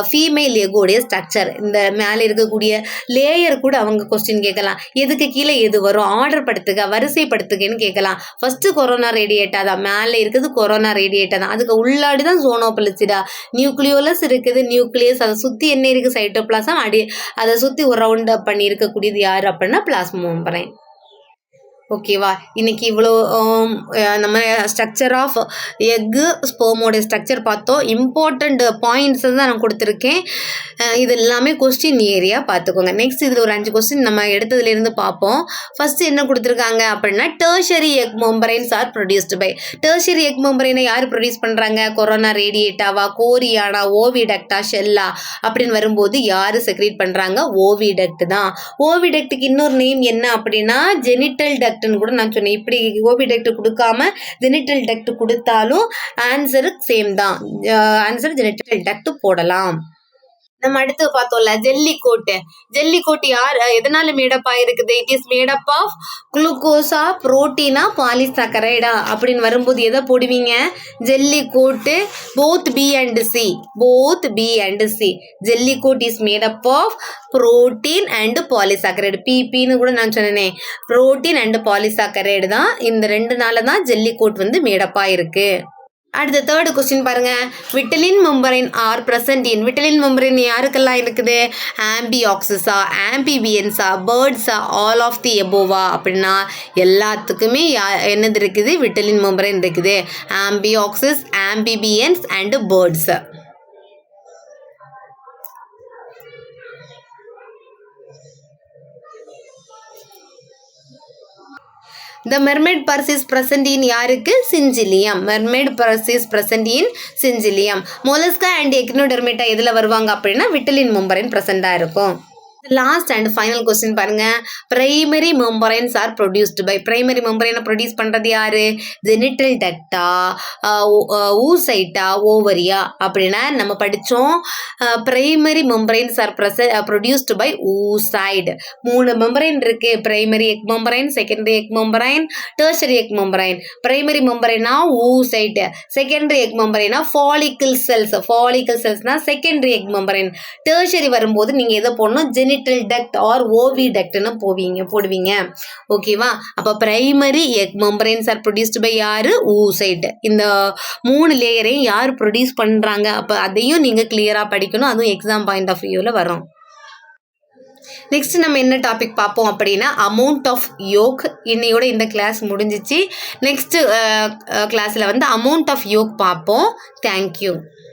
ஃபீமேல் எக்கோடைய ஸ்ட்ரக்சர். இந்த மேலே இருக்கக்கூடிய லேயர் கூட அவங்க கொஸ்டின் கேட்கலாம். எதுக்கு கீழே எது வரும், ஆர்டர் படுத்துக்க, வரிசைப்படுத்துக்கன்னு கேட்கலாம். ஃபர்ஸ்ட் கொரோனா ரேடியேட்டா தான், மேலே இருக்குது கொரோனா ரேடியேட்டா தான், அதுக்கு உள்ளாடி தான் ஜோனோபெலிசிடா, நியூக்ளியோலஸ் இருக்குது, நியூக்ளியஸ், அதை சுற்றி என்ன இருக்குது? சைட்டோபிளாசம். அதை சுற்றி ஒரு ரவுண்ட் அப் பண்ணி இருக்கக்கூடியது யார் அப்படின்னா பிளாஸ்மா மெம்பரேன். ஓகேவா? இன்னைக்கு இவ்வளோ நம்ம ஸ்ட்ரக்சர் ஆஃப் எக்கு ஸ்பெர்மோடைய ஸ்ட்ரக்சர் பார்த்தோம். இம்பார்ட்டண்ட் பாயிண்ட்ஸ் தான் நான் கொடுத்துருக்கேன். இது எல்லாமே கொஸ்டின் ஏரியா பார்த்துக்கோங்க. நெக்ஸ்ட் இதில் ஒரு 5 கொஸ்டின் நம்ம எடுத்ததுலேருந்து பார்ப்போம். ஃபர்ஸ்ட் என்ன கொடுத்துருக்காங்க அப்படின்னா, tertiary egg membranes are produced by. Tertiary egg மெம்பரைனை யார் ப்ரொடியூஸ் பண்ணுறாங்க? கொரோனா ரேடியேட்டாவா, கோரியானா, ஓவிடக்டா, ஷெல்லா அப்படின்னு வரும்போது யார் செக்ரேட் பண்ணுறாங்க? ஓவிடக்ட் தான். ஓவிடக்டுக்கு இன்னொரு நேம் என்ன அப்படின்னா ஜெனிட்டல் டக்ட் கூட நான் சொன்னேன். இப்படி ஓவிடக்ட் கொடுக்காம ஜெனிட்டல் டக்ட் கொடுத்தாலும் ஆன்சர் சேம் தான். ஆன்சர் ஜெனிட்டல் டக்ட் போடலாம். நம்ம அடுத்து பார்த்தோம்ல ஜெல்லிகோட் யார் எதனால மேடப் ஆயிருக்குது? இட் இஸ் மேடப் ஆஃப் குளுக்கோஸா, புரோட்டீனா, பாலிசாக்கரைடா அப்படின்னு வரும்போது எதை போடுவீங்க? Jelly coat. Both B and C. Jelly coat is made up of protein and polysaccharide. பிபின்னு கூட நான் சொன்னேன். புரோட்டீன் அண்ட் பாலிசாக்கரைடு தான். இந்த 2 தான் ஜெல்லிகோட் வந்து மேடப்பா இருக்கு. அடுத்த தேர்டு கொஸ்டின் பாருங்க. Vitelline membrane are present in. Vitelline membrane யாருக்கெல்லாம் இருக்குது? ஆம்பியாக்ஸஸா, ஆம்பிபியன்ஸா, பேர்ட்ஸா, ஆல் ஆஃப் தி எபோவா அப்படின்னா எல்லாத்துக்குமே என்னது இருக்குது? விட்டலின் மெம்பரைன் இருக்குது. Amphioxus, amphibians and birds. The mermaid purse is present in யாருக்கு? Syngilium. Mermaid purse is present in Syngilium. Mollusca and Echinodermata எதில் வருவாங்க அப்படின்னா விட்டலின் மெம்பரைன் ப்ரெசென்ட்டாக இருக்கும். லாஸ்ட் அண்ட் ஃபைனல் கொஸ்டின் பாருங்க. Primary membranes are produced by. Primary மெம்பரைனை ப்ரொடியூஸ் பண்ணுறது யாரு? ஜெனிட்டல் டக்டா, ஊசைட்டா, ஓவரியா அப்படின்னா நம்ம படித்தோம். Primary membranes are produced by oocyte. 3 membrane இருக்கு. Primary egg membrane, secondary egg membrane, tertiary egg membrane. Primary மெம்பரைனா ஊசைடு, செகண்டரி எக் மெம்பரைனா ஃபாலிக்கல் செல்ஸ்னா செகண்டரி எக் மெம்பரைன். டெர்ஷரி வரும்போது நீங்கள் எதை போடணும்? ஜெனிட்டல் டக்ட் ஆர் ஓவிடக்ட்னு போடுவீங்க. ஓகேவா? அப்போ primary egg membranes are produced by யாரு? ஊசைட். இந்த 3 லேயரையும் யார் ப்ரொடியூஸ் பண்ணுறாங்க? அப்போ அதையும் நீங்கள் கிளியராக படிக்கணும். அதுவும் எக்ஸாம் பாயிண்ட் ஆஃப் வியூவில் வரும். நெக்ஸ்ட் நம்ம என்ன டாபிக் பார்ப்போம் அப்படின்னா அமௌண்ட் ஆஃப் யோக். இன்னையோட இந்த கிளாஸ் முடிஞ்சிச்சு. நெக்ஸ்ட் கிளாஸில் வந்து அமௌண்ட் ஆஃப் யோக் பார்ப்போம். தேங்க்யூ.